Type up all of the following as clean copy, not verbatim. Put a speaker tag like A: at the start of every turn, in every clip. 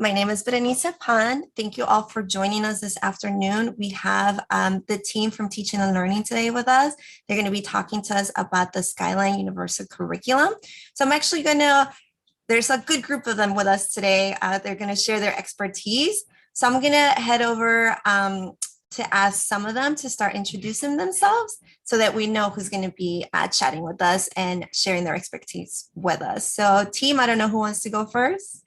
A: My name is Berenice Pan. Thank you all for joining us this afternoon. We have the team from Teaching and Learning today with us. They're going to be talking to us about the Skyline University curriculum. So I'm actually there's a good group of them with us today. They're going to share their expertise. So I'm going to head over to ask some of them to start introducing themselves so that we know who's going to be chatting with us and sharing their expertise with us. So team, I don't know who wants to go first.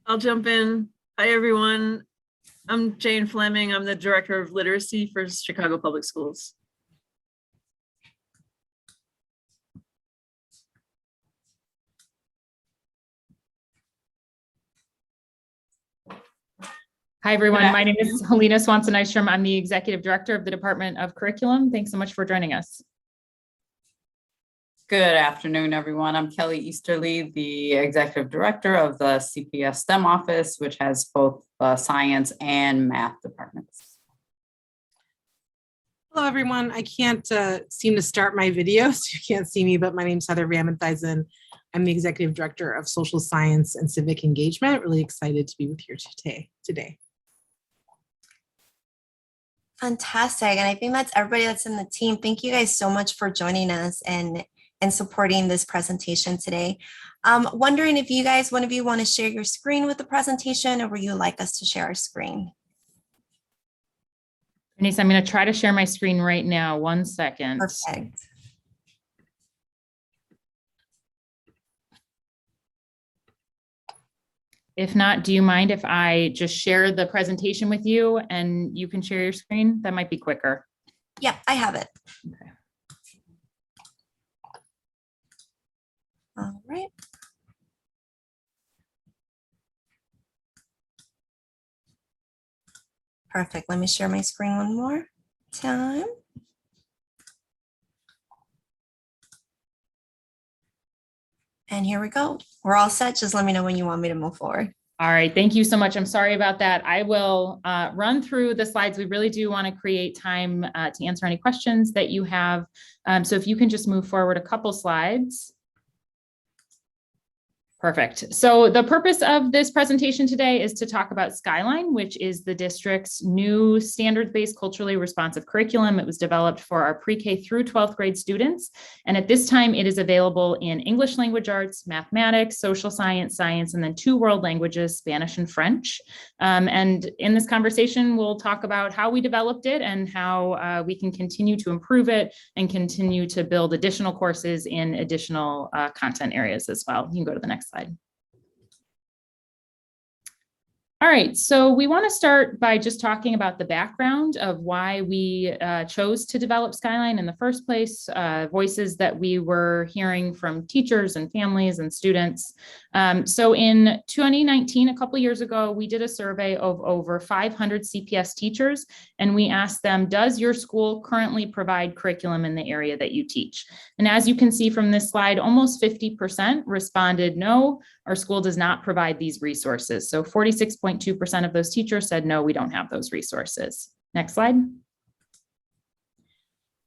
B: I'll jump in. Hi, everyone. I'm Jane Fleming. I'm the Director of Literacy for Chicago Public Schools.
C: Hi, everyone. My name is Helena Swanson-Nystrom. I'm the Executive Director of the Department of Curriculum. Thanks so much for joining us.
D: Good afternoon, everyone. I'm Kelly Easterly, the Executive Director of the CPS STEM office, which has both science and math departments.
E: Hello, everyone. I can't seem to start my video, so you can't see me, but my name is Heather Ramanthizen. I'm the Executive Director of Social Science and Civic Engagement. Really excited to be with you today.
A: Fantastic. And I think that's everybody that's in the team. Thank you guys so much for joining us and supporting this presentation today. Wondering if one of you want to share your screen with the presentation, or would you like us to share our screen?
C: Denise, I'm going to try to share my screen right now. 1 second.
A: Perfect.
C: If not, do you mind if I just share the presentation with you and you can share your screen? That might be quicker.
A: Yep, I have it.
C: Okay.
A: All right. Perfect. Let me share my screen one more time. And here we go. We're all set. Just let me know when you want me to move forward.
C: All right. Thank you so much. I'm sorry about that. I will run through the slides. We really do want to create time to answer any questions that you have. So if you can just move forward a couple slides. Perfect. So the purpose of this presentation today is to talk about Skyline, which is the district's new standards-based culturally responsive curriculum. It was developed for our pre-K through 12th grade students. And at this time, it is available in English language arts, mathematics, social science, and then 2 world languages, Spanish and French. And in this conversation, we'll talk about how we developed it and how we can continue to improve it and continue to build additional courses in additional content areas as well. You can go to the next slide. All right, so we want to start by just talking about the background of why we chose to develop Skyline in the first place, voices that we were hearing from teachers and families and students. So in 2019, a couple of years ago, we did a survey of over 500 CPS teachers, and we asked them, does your school currently provide curriculum in the area that you teach? And as you can see from this slide, almost 50% responded, no, our school does not provide these resources. So 46.2% of those teachers said, no, we don't have those resources. Next slide.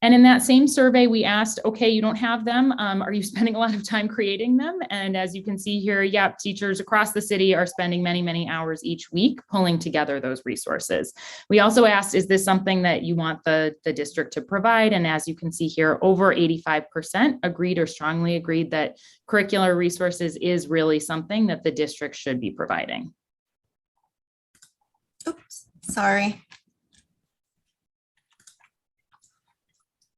C: And in that same survey, we asked, okay, you don't have them. Are you spending a lot of time creating them? And as you can see here, yep, teachers across the city are spending many, many hours each week pulling together those resources. We also asked, is this something that you want the district to provide? And as you can see here, over 85% agreed or strongly agreed that curricular resources is really something that the district should be providing.
A: Oops, sorry.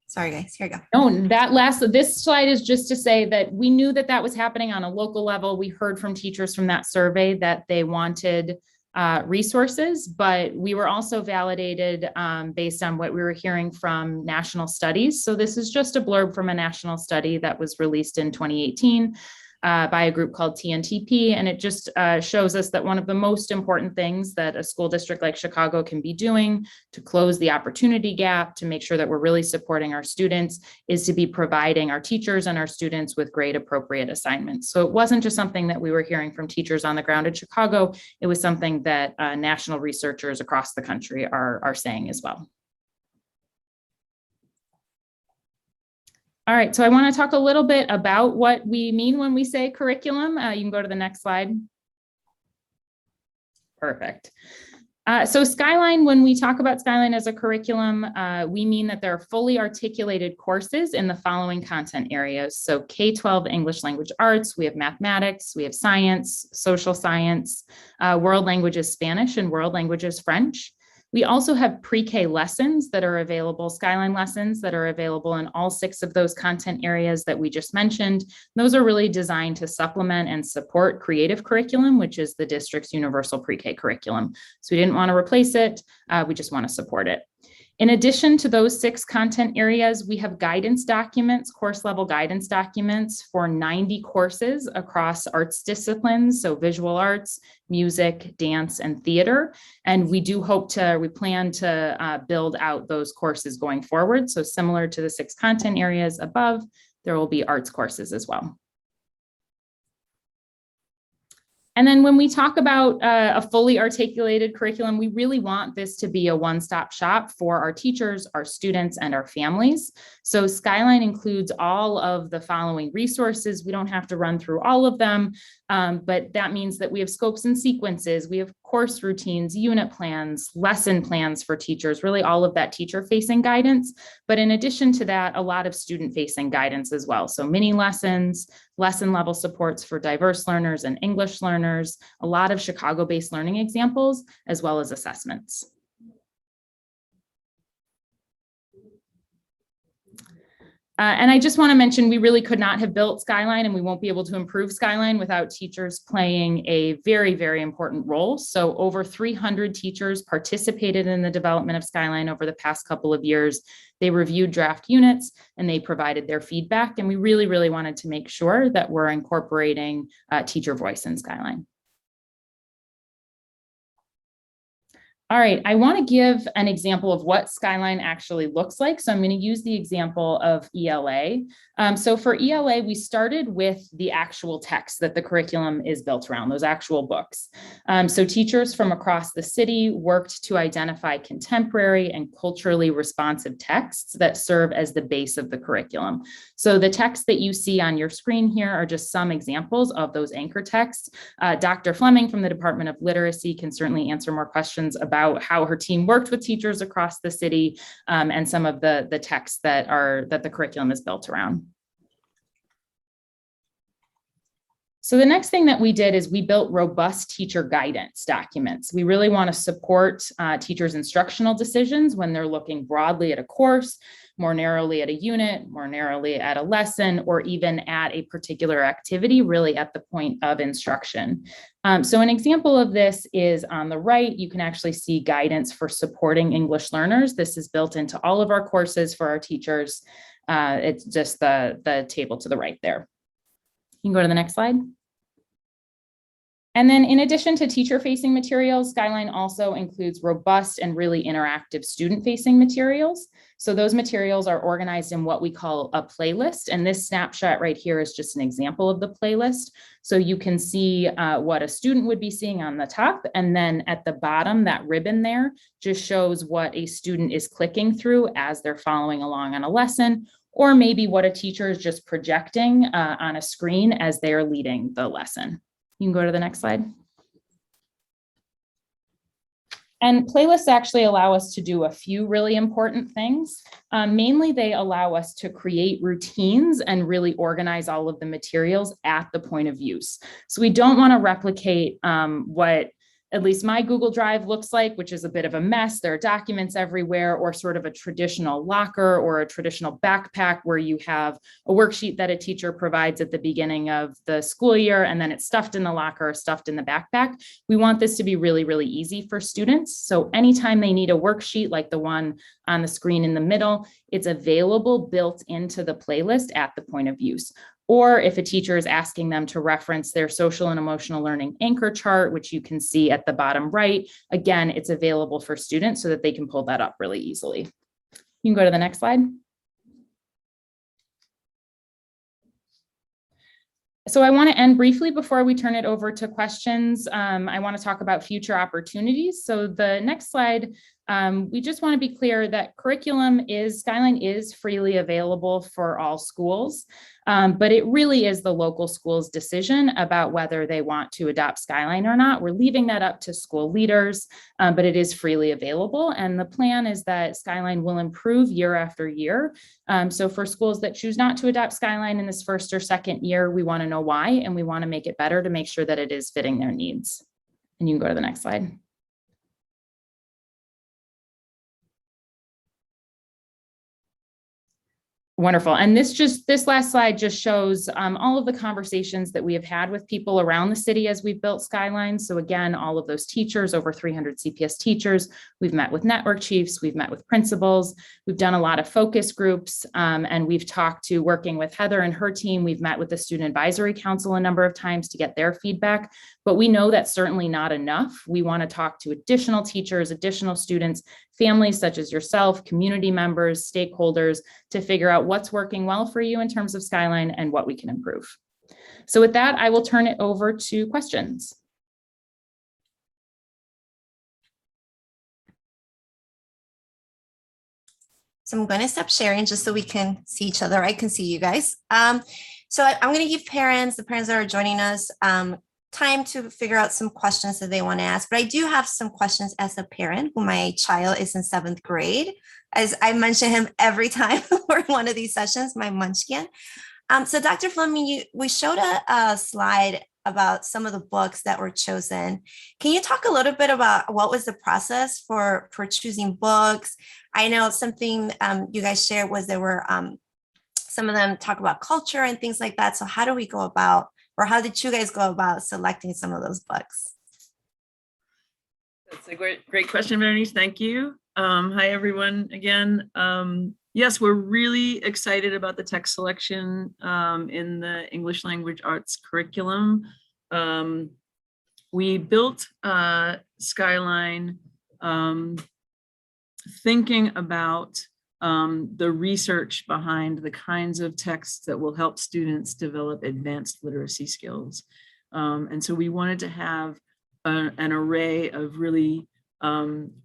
A: Sorry, guys, here we go.
C: No, this slide is just to say that we knew that that was happening on a local level. We heard from teachers from that survey that they wanted resources, but we were also validated based on what we were hearing from national studies. So this is just a blurb from a national study that was released in 2018. By a group called TNTP, and it just shows us that one of the most important things that a school district like Chicago can be doing to close the opportunity gap, to make sure that we're really supporting our students, is to be providing our teachers and our students with grade appropriate assignments. So it wasn't just something that we were hearing from teachers on the ground in Chicago, it was something that national researchers across the country are saying as well. All right, so I want to talk a little bit about what we mean when we say curriculum. You can go to the next slide. Perfect. So Skyline, when we talk about Skyline as a curriculum, we mean that there are fully articulated courses in the following content areas. So K-12 English language arts, we have mathematics, we have science, social science, world languages Spanish, and world languages French. We also have pre-K lessons that are available, Skyline lessons that are available in all 6 of those content areas that we just mentioned. Those are really designed to supplement and support creative curriculum, which is the district's universal pre-K curriculum. So we didn't want to replace it, we just want to support it. In addition to those 6 content areas, we have guidance documents, course level guidance documents for 90 courses across arts disciplines, so visual arts, music, dance, and theater. And we plan to build out those courses going forward. So similar to the 6 content areas above, there will be arts courses as well. And then when we talk about a fully articulated curriculum, we really want this to be a one-stop shop for our teachers, our students, and our families. So Skyline includes all of the following resources. We don't have to run through all of them, but that means that we have scopes and sequences, we have course routines, unit plans, lesson plans for teachers, really all of that teacher-facing guidance. But in addition to that, a lot of student-facing guidance as well. So mini lessons, lesson level supports for diverse learners and English learners, a lot of Chicago-based learning examples, as well as assessments. And I just want to mention, we really could not have built Skyline, and we won't be able to improve Skyline without teachers playing a very, very important role. So over 300 teachers participated in the development of Skyline over the past couple of years. They reviewed draft units and they provided their feedback. And we really, really wanted to make sure that we're incorporating teacher voice in Skyline. All right, I want to give an example of what Skyline actually looks like. So I'm going to use the example of ELA. So for ELA, we started with the actual text that the curriculum is built around, those actual books. So teachers from across the city worked to identify contemporary and culturally responsive texts that serve as the base of the curriculum. So the texts that you see on your screen here are just some examples of those anchor texts. Dr. Fleming from the Department of Literacy can certainly answer more questions about how her team worked with teachers across the city and some of the texts that the curriculum is built around. So the next thing that we did is we built robust teacher guidance documents. We really want to support teachers' instructional decisions when they're looking broadly at a course, more narrowly at a unit, more narrowly at a lesson, or even at a particular activity, really at the point of instruction. So an example of this is on the right. You can actually see guidance for supporting English learners. This is built into all of our courses for our teachers. It's just the table to the right there. You can go to the next slide. And then in addition to teacher-facing materials, Skyline also includes robust and really interactive student-facing materials. So those materials are organized in what we call a playlist. And this snapshot right here is just an example of the playlist. So you can see what a student would be seeing on the top. And then at the bottom, that ribbon there just shows what a student is clicking through as they're following along on a lesson, or maybe what a teacher is just projecting on a screen as they're leading the lesson. You can go to the next slide. And playlists actually allow us to do a few really important things. Mainly, they allow us to create routines and really organize all of the materials at the point of use. So we don't want to replicate what at least my Google Drive looks like, which is a bit of a mess. There are documents everywhere, or sort of a traditional locker or a traditional backpack where you have a worksheet that a teacher provides at the beginning of the school year, and then it's stuffed in the locker or stuffed in the backpack. We want this to be really, really easy for students. So anytime they need a worksheet like the one on the screen in the middle, it's available built into the playlist at the point of use. Or if a teacher is asking them to reference their social and emotional learning anchor chart, which you can see at the bottom right, again, it's available for students so that they can pull that up really easily. You can go to the next slide. So I want to end briefly before we turn it over to questions. I want to talk about future opportunities. So the next slide We just want to be clear that Skyline is freely available for all schools, but it really is the local school's decision about whether they want to adopt Skyline or not. We're leaving that up to school leaders, but it is freely available. And the plan is that Skyline will improve year after year. So for schools that choose not to adopt Skyline in this first or second year, we want to know why, and we want to make it better to make sure that it is fitting their needs. And you can go to the next slide. Wonderful. And this last slide just shows all of the conversations that we have had with people around the city as we've built Skyline. So again, all of those teachers, over 300 CPS teachers, we've met with network chiefs, we've met with principals, we've done a lot of focus groups, and we've talked to working with Heather and her team. We've met with the Student Advisory Council a number of times to get their feedback, but we know that's certainly not enough. We want to talk to additional teachers, additional students, families such as yourself, community members, stakeholders, to figure out what's working well for you in terms of Skyline and what we can improve. So with that, I will turn it over to questions.
A: So I'm going to stop sharing just so we can see each other. I can see you guys. So I'm going to give the parents that are joining us, time to figure out some questions that they want to ask. But I do have some questions as a parent who my child is in 7th grade. As I mention him every time we're in one of these sessions, my munchkin. So Dr. Fleming, we showed a slide about some of the books that were chosen. Can you talk a little bit about what was the process for choosing books? I know something you guys shared was there were some of them talk about culture and things like that. So how do we go about, or how did you guys go about selecting some of those books?
B: That's a great question, Bernice. Thank you. Hi, everyone. Again, yes, we're really excited about the text selection in the English language arts curriculum. We built Skyline thinking about the research behind the kinds of texts that will help students develop advanced literacy skills. And so we wanted to have an array of really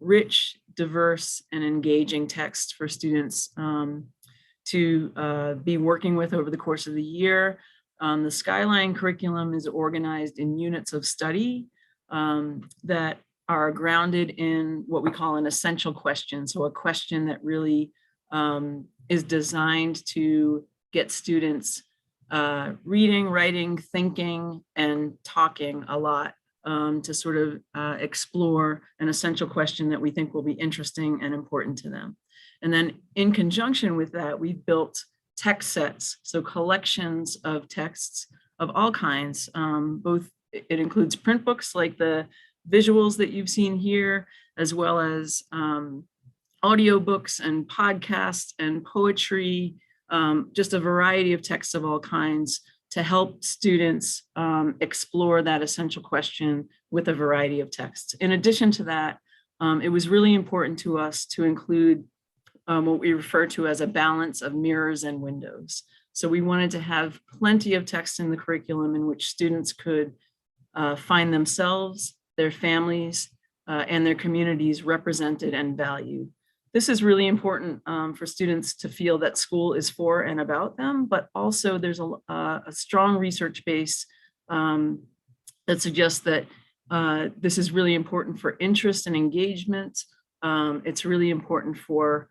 B: rich, diverse, and engaging texts for students to be working with over the course of the year. The Skyline curriculum is organized in units of study that are grounded in what we call an essential question. So a question that really is designed to get students reading, writing, thinking, and talking a lot to sort of explore an essential question that we think will be interesting and important to them. And then in conjunction with that, we've built text sets, so collections of texts of all kinds. Both it includes print books like the visuals that you've seen here, as well as audiobooks and podcasts and poetry, just a variety of texts of all kinds to help students explore that essential question with a variety of texts. In addition to that, it was really important to us to include what we refer to as a balance of mirrors and windows. So we wanted to have plenty of text in the curriculum in which students could find themselves, their families, and their communities represented and valued. This is really important for students to feel that school is for and about them, but also there's a strong research base that suggests that this is really important for interest and engagement. It's really important for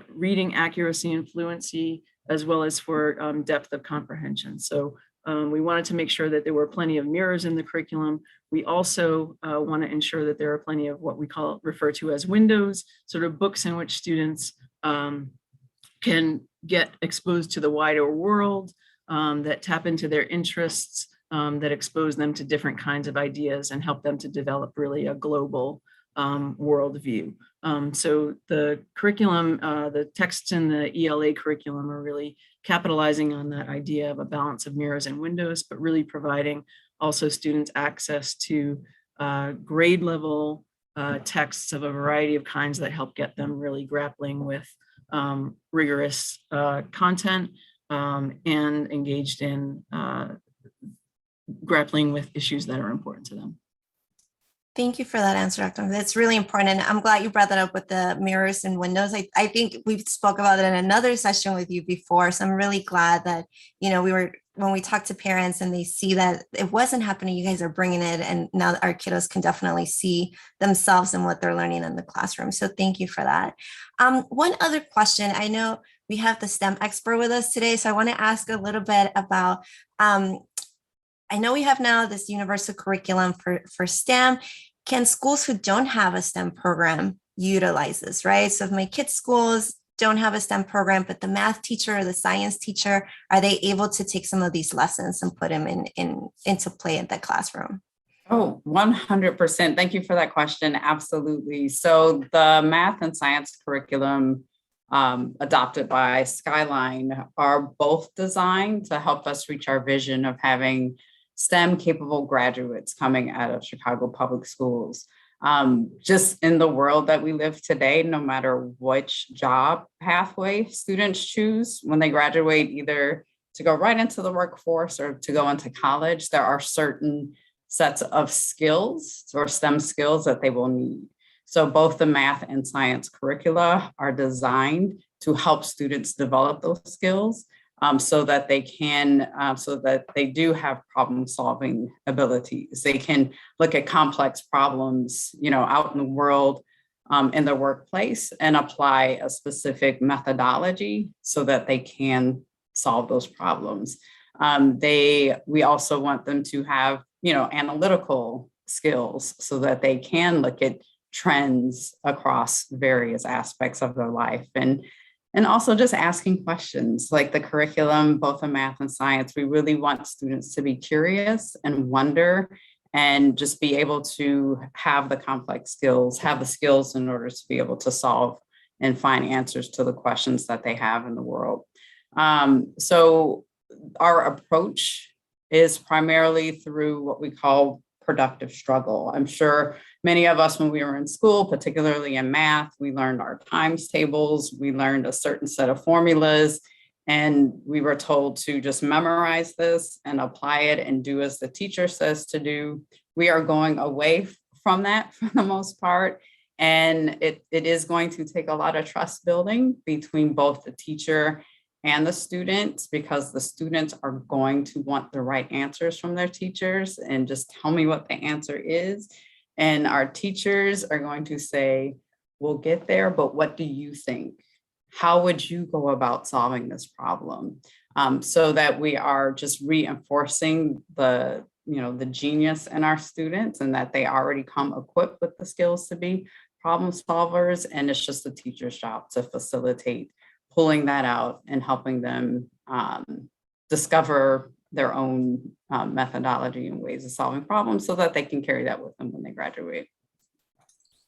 B: reading accuracy and fluency, as well as for depth of comprehension. So we wanted to make sure that there were plenty of mirrors in the curriculum. We also want to ensure that there are plenty of what we refer to as windows, sort of books in which students can get exposed to the wider world, that tap into their interests, that expose them to different kinds of ideas and help them to develop really a global worldview. So the curriculum, the texts in the ELA curriculum are really capitalizing on that idea of a balance of mirrors and windows, but really providing also students access to grade level texts of a variety of kinds that help get them really grappling with rigorous content and engaged in grappling with issues that are important to them.
A: Thank you for that answer, Dr. That's really important. And I'm glad you brought that up with the mirrors and windows. I think we've spoke about it in another session with you before. So I'm really glad that, when we talk to parents and they see that it wasn't happening, you guys are bringing it. And now our kiddos can definitely see themselves and what they're learning in the classroom. So thank you for that. One other question. I know we have the STEM expert with us today. So I want to ask a little bit about, I know we have now this universal curriculum for STEM. Can schools who don't have a STEM program utilize this, right? So if my kids' schools don't have a STEM program, but the math teacher or the science teacher, are they able to take some of these lessons and put them into play in the classroom?
D: Oh, 100%. Thank you for that question. Absolutely. So the math and science curriculum adopted by Skyline are both designed to help us reach our vision of having STEM capable graduates coming out of Chicago Public Schools. Just in the world that we live today, no matter which job pathway students choose when they graduate, either to go right into the workforce or to go into college, there are certain sets of skills or STEM skills that they will need. So both the math and science curricula are designed to help students develop those skills. So that they do have problem solving abilities. They can look at complex problems, out in the world, in the workplace, and apply a specific methodology so that they can solve those problems. We also want them to have, analytical skills so that they can look at trends across various aspects of their life. And also just asking questions like the curriculum, both in math and science. We really want students to be curious and wonder and just be able to have the complex skills, have the skills in order to be able to solve and find answers to the questions that they have in the world. So our approach is primarily through what we call productive struggle. I'm sure many of us, when we were in school, particularly in math, we learned our times tables, we learned a certain set of formulas, and we were told to just memorize this and apply it and do as the teacher says to do. We are going away from that for the most part. And it is going to take a lot of trust building between both the teacher and the students, because the students are going to want the right answers from their teachers and just tell me what the answer is. And our teachers are going to say, we'll get there, but what do you think? How would you go about solving this problem? So that we are just reinforcing the genius in our students and that they already come equipped with the skills to be problem solvers. And it's just the teacher's job to facilitate pulling that out and helping them discover their own methodology and ways of solving problems so that they can carry that with them when they graduate.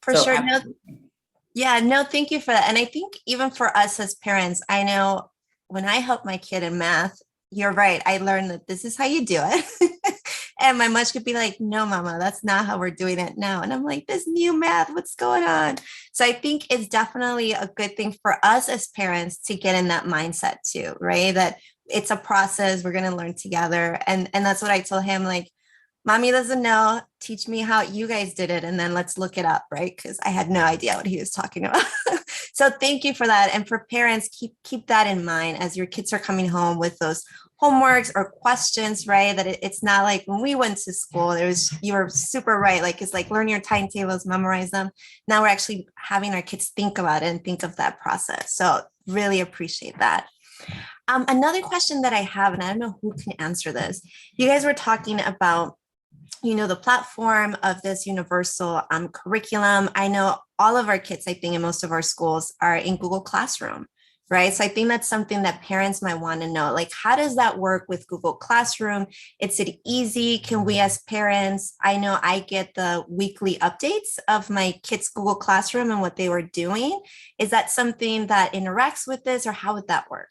A: For sure. Thank you for that. And I think even for us as parents, I know when I help my kid in math, you're right. I learned that this is how you do it. And my mom could be like, no, mama, that's not how we're doing it now. And I'm like, this new math, what's going on? So I think it's definitely a good thing for us as parents to get in that mindset too, right? That it's a process, we're going to learn together. And that's what I told him, like, mommy doesn't know, teach me how you guys did it. And then let's look it up, right? Because I had no idea what he was talking about. So thank you for that. And for parents, keep that in mind as your kids are coming home with those homeworks or questions, right? That it's not like when we went to school, you were super right. Like, it's like learn your timetables, memorize them. Now we're actually having our kids think about it and think of that process. So really appreciate that. Another question that I have, and I don't know who can answer this. You guys were talking about, the platform of this universal curriculum. I know all of our kids, I think in most of our schools are in Google Classroom, right? So I think that's something that parents might want to know, like, how does that work with Google Classroom? Is it easy? Can we as parents, I know I get the weekly updates of my kids' Google Classroom and what they were doing. Is that something that interacts with this, or how would that work?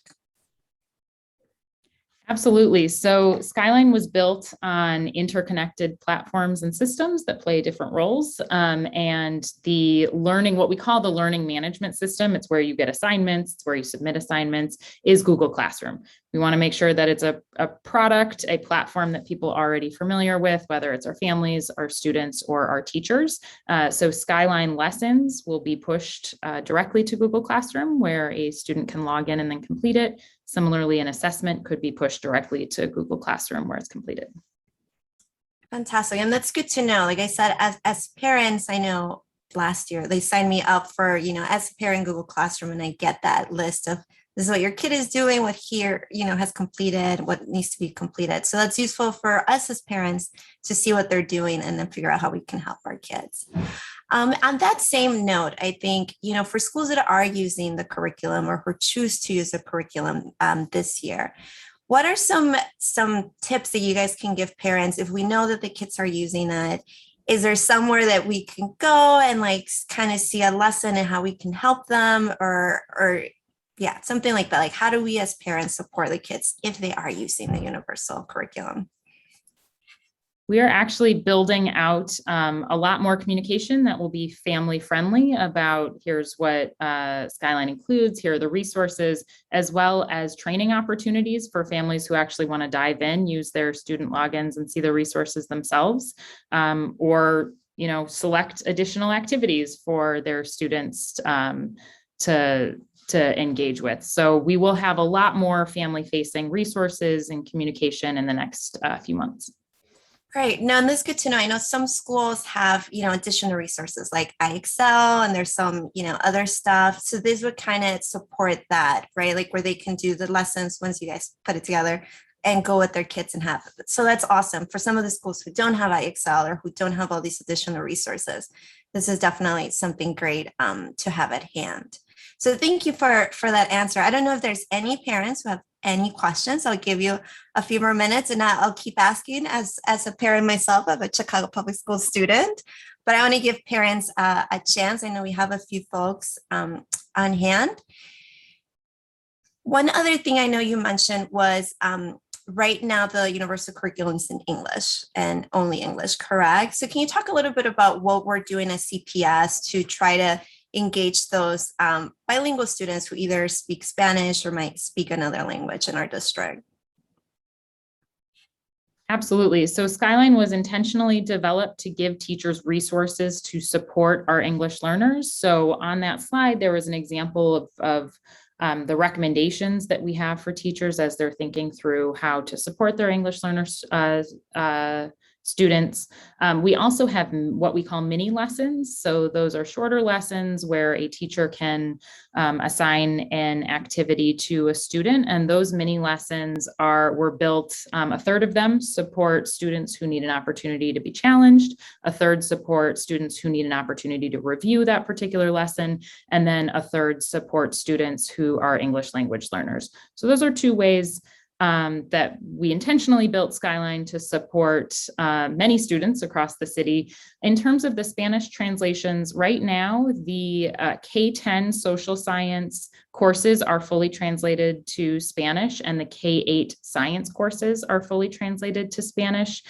C: Absolutely. So Skyline was built on interconnected platforms and systems that play different roles. And the learning, what we call the learning management system, it's where you get assignments, it's where you submit assignments, is Google Classroom. We want to make sure that it's a product, a platform that people are already familiar with, whether it's our families, our students, or our teachers. So Skyline lessons will be pushed directly to Google Classroom, where a student can log in and then complete it. Similarly, an assessment could be pushed directly to Google Classroom where it's completed.
A: Fantastic. And that's good to know. Like I said, as parents, I know last year they signed me up for, as a parent, Google Classroom, and I get that list of this is what your kid is doing, what here, has completed, what needs to be completed. So that's useful for us as parents to see what they're doing and then figure out how we can help our kids. On that same note, I think, for schools that are using the curriculum or who choose to use the curriculum this year, what are some tips that you guys can give parents if we know that the kids are using it? Is there somewhere that we can go and kind of see a lesson and how we can help them or yeah, something like that? Like, how do we as parents support the kids if they are using the universal curriculum?
C: We are actually building out a lot more communication that will be family friendly about here's what Skyline includes, here are the resources, as well as training opportunities for families who actually want to dive in, use their student logins and see the resources themselves, or select additional activities for their students to engage with. So we will have a lot more family facing resources and communication in the next few months.
A: Great. No, and this is good to know. I know some schools have, additional resources like iExcel, and there's some, other stuff. So this would kind of support that, right? Like where they can do the lessons once you guys put it together and go with their kids and have it. So that's awesome. For some of the schools who don't have iExcel or who don't have all these additional resources, this is definitely something great to have at hand. So thank you for that answer. I don't know if there's any parents who have any questions. I'll give you a few more minutes and I'll keep asking as a parent myself of a Chicago Public School student, but I want to give parents a chance. I know we have a few folks on hand. One other thing I know you mentioned was right now the universal curriculum is in English and only English, correct? So can you talk a little bit about what we're doing at CPS to try to engage those bilingual students who either speak Spanish or might speak another language in our district?
C: Absolutely. So Skyline was intentionally developed to give teachers resources to support our English learners. So on that slide, there was an example of the recommendations that we have for teachers as they're thinking through how to support their English learners, students. We also have what we call mini lessons. So those are shorter lessons where a teacher can assign an activity to a student. And those mini lessons were built, a third of them support students who need an opportunity to be challenged, a third support students who need an opportunity to review that particular lesson, and then a third support students who are English language learners. So those are two ways that we intentionally built Skyline to support many students across the city. In terms of the Spanish translations, right now, the K-10 social science courses are fully translated to Spanish, and the K-8 science courses are fully translated to Spanish.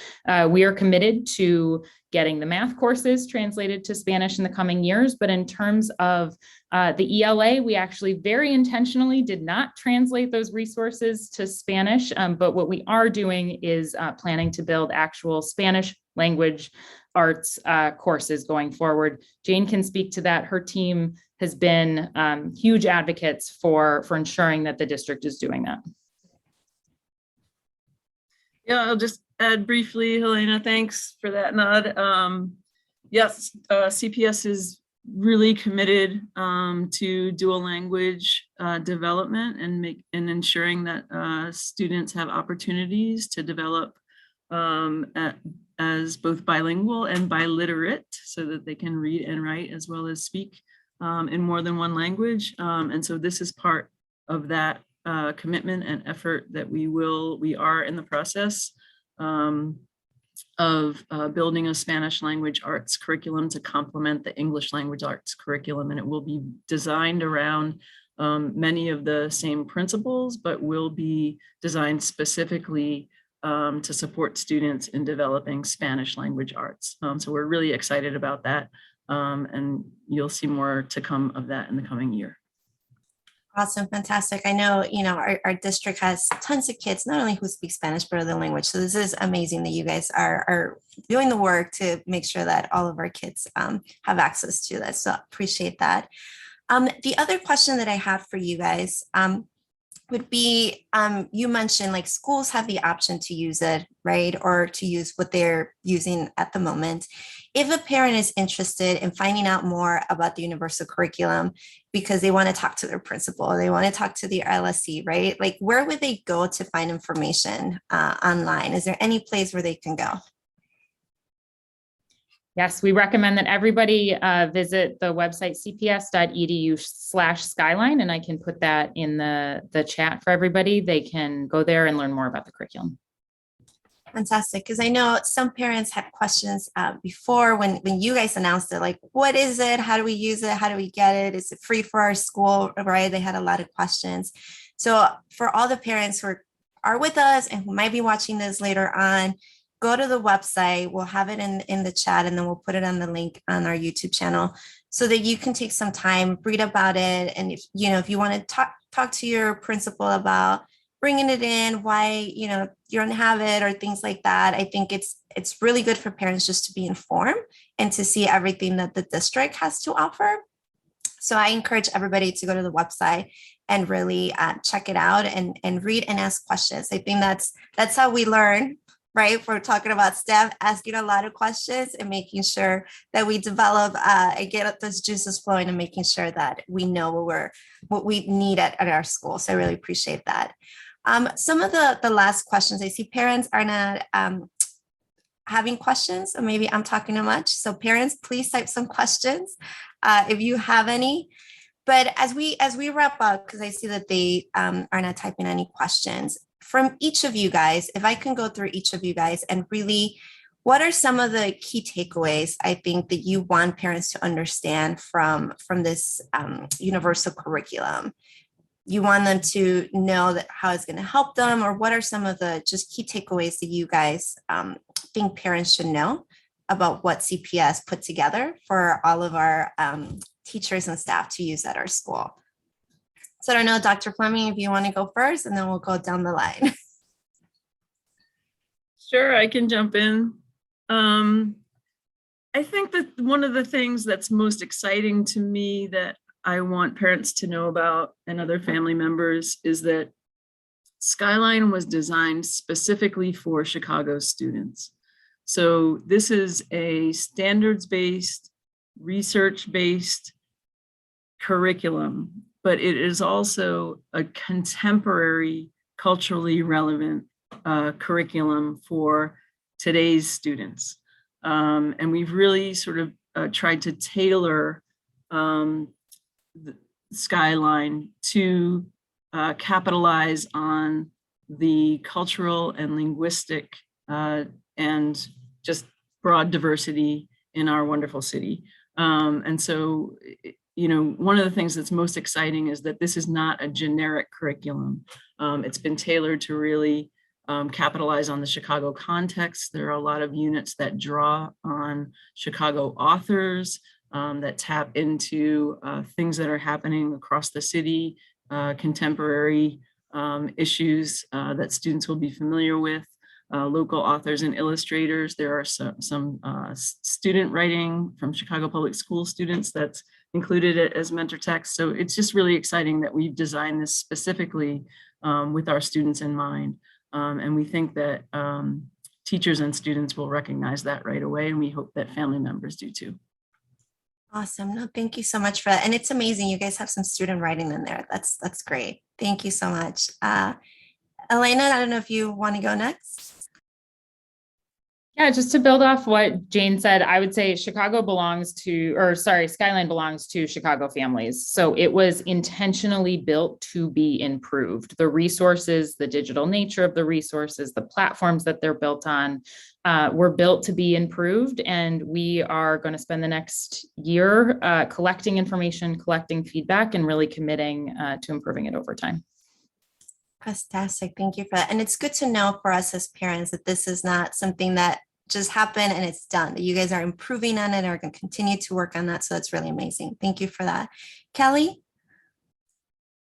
C: We are committed to getting the math courses translated to Spanish in the coming years, but in terms of the ELA, we actually very intentionally did not translate those resources to Spanish, but what we are doing is planning to build actual Spanish language arts courses going forward. Jane can speak to that. Her team has been huge advocates for ensuring that the district is doing that.
B: Yeah, I'll just add briefly, Helena, thanks for that nod. Yes, CPS is really committed to dual language development and ensuring that students have opportunities to develop as both bilingual and biliterate, so that they can read and write as well as speak in more than one language. And so this is part of that commitment and effort that we are in the process of building a Spanish language arts curriculum to complement the English language arts curriculum. And it will be designed around many of the same principles, but will be designed specifically to support students in developing Spanish language arts. So we're really excited about that. And you'll see more to come of that in the coming year.
A: Awesome, fantastic. I know, our district has tons of kids, not only who speak Spanish, but other language. So this is amazing that you guys are doing the work to make sure that all of our kids have access to this. So appreciate that. The other question that I have for you guys would be, you mentioned like schools have the option to use it, right? Or to use what they're using at the moment. If a parent is interested in finding out more about the universal curriculum because they want to talk to their principal, or they want to talk to the LSC, right? Like, where would they go to find information online? Is there any place where they can go?
C: Yes, we recommend that everybody visit the website cps.edu/Skyline, and I can put that in the chat for everybody. They can go there and learn more about the curriculum.
A: Fantastic, because I know some parents had questions before when you guys announced it, like, what is it? How do we use it? How do we get it? Is it free for our school, right? They had a lot of questions. So for all the parents who are with us and who might be watching this later on, go to the website. We'll have it in the chat, and then we'll put it on the link on our YouTube channel so that you can take some time, read about it. And if you want to talk to your principal about bringing it in, why, you don't have it or things like that. I think it's really good for parents just to be informed and to see everything that the district has to offer. So I encourage everybody to go to the website and really check it out and read and ask questions. I think that's how we learn. Right? We're talking about staff asking a lot of questions and making sure that we develop and get those juices flowing and making sure that we know what we need at our school. So I really appreciate that. Some of the last questions, I see parents are not having questions, or maybe I'm talking too much. So parents, please type some questions if you have any. But as we wrap up, because I see that they are not typing any questions, from each of you guys, if I can go through each of you guys and really, what are some of the key takeaways I think that you want parents to understand from this universal curriculum? You want them to know that how it's going to help them, or what are some of the just key takeaways that you guys think parents should know about what CPS put together for all of our teachers and staff to use at our school? So I don't know, Dr. Fleming, if you want to go first, and then we'll go down the line.
B: Sure, I can jump in. I think that one of the things that's most exciting to me that I want parents to know about, and other family members, is that Skyline was designed specifically for Chicago students. So this is a standards-based, research-based curriculum, but it is also a contemporary, culturally relevant curriculum for today's students. And we've really sort of tried to tailor the Skyline to capitalize on the cultural and linguistic and just broad diversity in our wonderful city. And so, one of the things that's most exciting is that this is not a generic curriculum. It's been tailored to really capitalize on the Chicago context. There are a lot of units that draw on Chicago authors, that tap into things that are happening across the city, contemporary issues that students will be familiar with, local authors and illustrators. There are some student writing from Chicago Public School students that's included as mentor text. So it's just really exciting that we've designed this specifically with our students in mind. And we think that teachers and students will recognize that right away. And we hope that family members do too.
A: Awesome. No, thank you so much for that. And it's amazing. You guys have some student writing in there. That's great. Thank you so much. Elena, I don't know if you want to go next.
C: Yeah, just to build off what Jane said, I would say Skyline belongs to Chicago families. So it was intentionally built to be improved. The resources, the digital nature of the resources, the platforms that they're built on were built to be improved. And we are going to spend the next year collecting information, collecting feedback, and really committing to improving it over time.
A: Fantastic. Thank you for that. And it's good to know for us as parents that this is not something that just happened and it's done, that you guys are improving on it or going to continue to work on that. So that's really amazing. Thank you for that. Kelly?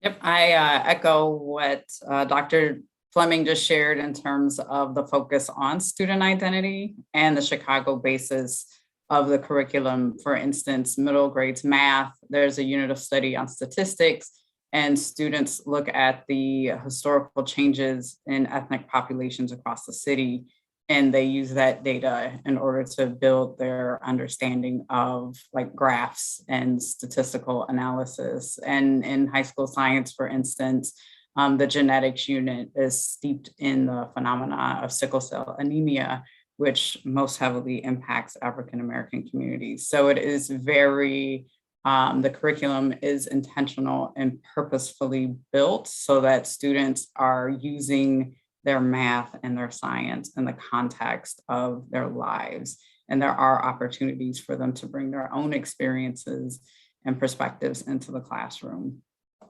D: Yep, I echo what Dr. Fleming just shared in terms of the focus on student identity and the Chicago basis of the curriculum. For instance, middle grades math, there's a unit of study on statistics, and students look at the historical changes in ethnic populations across the city, and they use that data in order to build their understanding of like graphs and statistical analysis. And in high school science, for instance, the genetics unit is steeped in the phenomena of sickle cell anemia, which most heavily impacts African-American communities. So it is very, the curriculum is intentional and purposefully built so that students are using their math and their science in the context of their lives. And there are opportunities for them to bring their own experiences and perspectives into the classroom.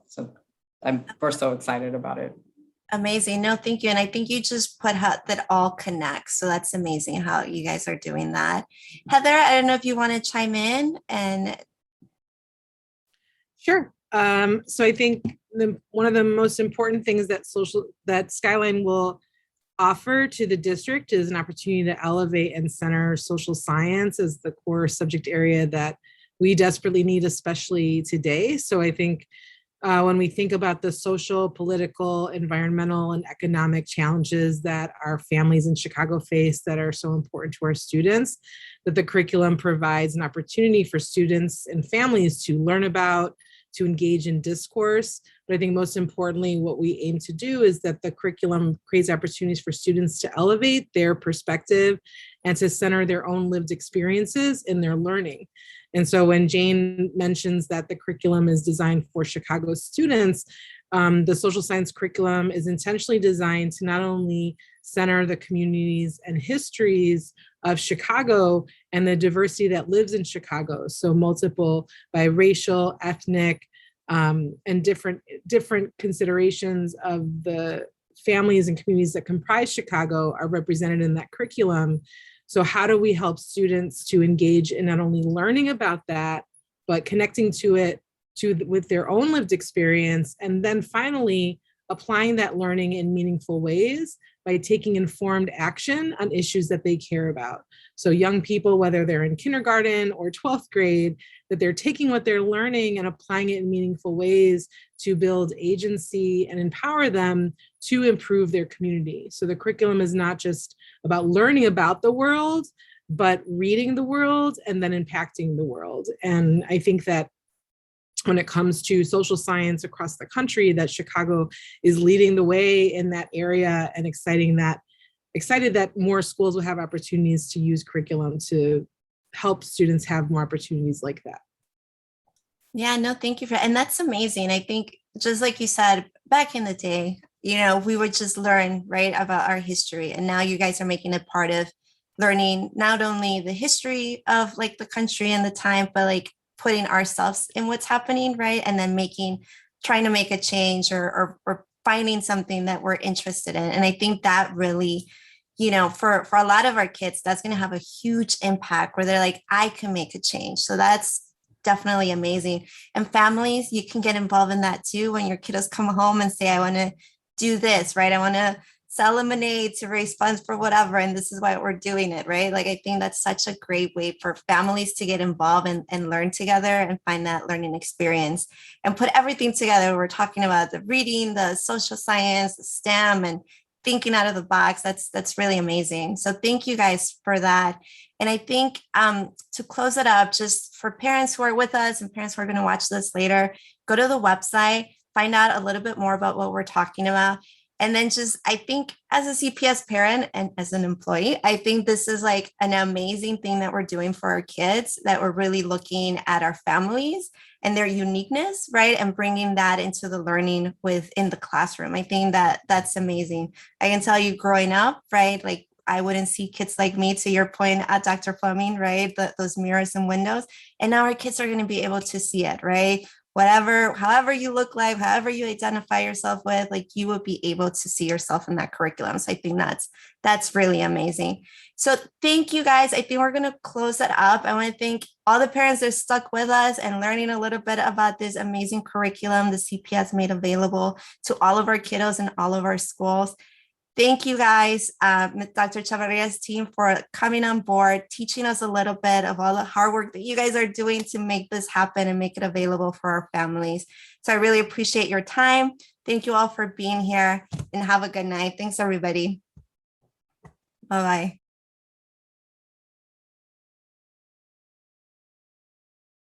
D: So we're so excited about it.
A: Amazing. No, thank you. And I think you just put how that all connects. So that's amazing how you guys are doing that. Heather, I don't know if you want to chime in and.
E: Sure. So I think one of the most important things that Skyline will offer to the district is an opportunity to elevate and center social science as the core subject area that we desperately need, especially today. So I think when we think about the social, political, environmental, and economic challenges that our families in Chicago face that are so important to our students, that the curriculum provides an opportunity for students and families to learn about, to engage in discourse. But I think most importantly, what we aim to do is that the curriculum creates opportunities for students to elevate their perspective and to center their own lived experiences in their learning. And so when Jane mentions that the curriculum is designed for Chicago students, the social science curriculum is intentionally designed to not only center the communities and histories of Chicago and the diversity that lives in Chicago, so multiple biracial, ethnic, and different considerations of the families and communities that comprise Chicago are represented in that curriculum. So how do we help students to engage in not only learning about that, but connecting to it with their own lived experience, and then finally applying that learning in meaningful ways by taking informed action on issues that they care about. So young people, whether they're in kindergarten or 12th grade, that they're taking what they're learning and applying it in meaningful ways to build agency and empower them to improve their community. So the curriculum is not just about learning about the world, but reading the world and then impacting the world. And I think that when it comes to social science across the country, that Chicago is leading the way in that area, and excited that more schools will have opportunities to use curriculum to help students have more opportunities like that.
A: Yeah, no, thank you and that's amazing. I think just like you said, back in the day, we would just learn, right, about our history. And now you guys are making it part of learning not only the history of like the country and the time, but like putting ourselves in what's happening, right? And then trying to make a change or finding something that we're interested in. And I think that really, for a lot of our kids, that's going to have a huge impact where they're like, I can make a change. So that's definitely amazing. And families, you can get involved in that too. When your kiddos come home and say, I want to do this, right? I want to sell lemonade to raise funds for whatever. And this is why we're doing it, right? Like, I think that's such a great way for families to get involved and learn together and find that learning experience and put everything together. We're talking about the reading, the social science, the STEM, and thinking out of the box. That's really amazing. So thank you guys for that. And I think to close it up, just for parents who are with us and parents who are going to watch this later, go to the website, find out a little bit more about what we're talking about. And then just, I think as a CPS parent and as an employee, I think this is like an amazing thing that we're doing for our kids, that we're really looking at our families and their uniqueness, right? And bringing that into the learning within the classroom. I think that that's amazing. I can tell you growing up, right? Like I wouldn't see kids like me, to your point at Dr. Fleming, right? Those mirrors and windows. And now our kids are going to be able to see it, right? Whatever, however you look like, however you identify yourself with, like you will be able to see yourself in that curriculum. So I think that's really amazing. So thank you guys. I think we're going to close it up. I want to thank all the parents that stuck with us and learning a little bit about this amazing curriculum the CPS made available to all of our kiddos in all of our schools. Thank you guys, Dr. Chavarria's team, for coming on board, teaching us a little bit of all the hard work that you guys are doing to make this happen and make it available for our families. So I really appreciate your time. Thank you all for being here, and have a good night. Thanks, everybody. Bye-bye.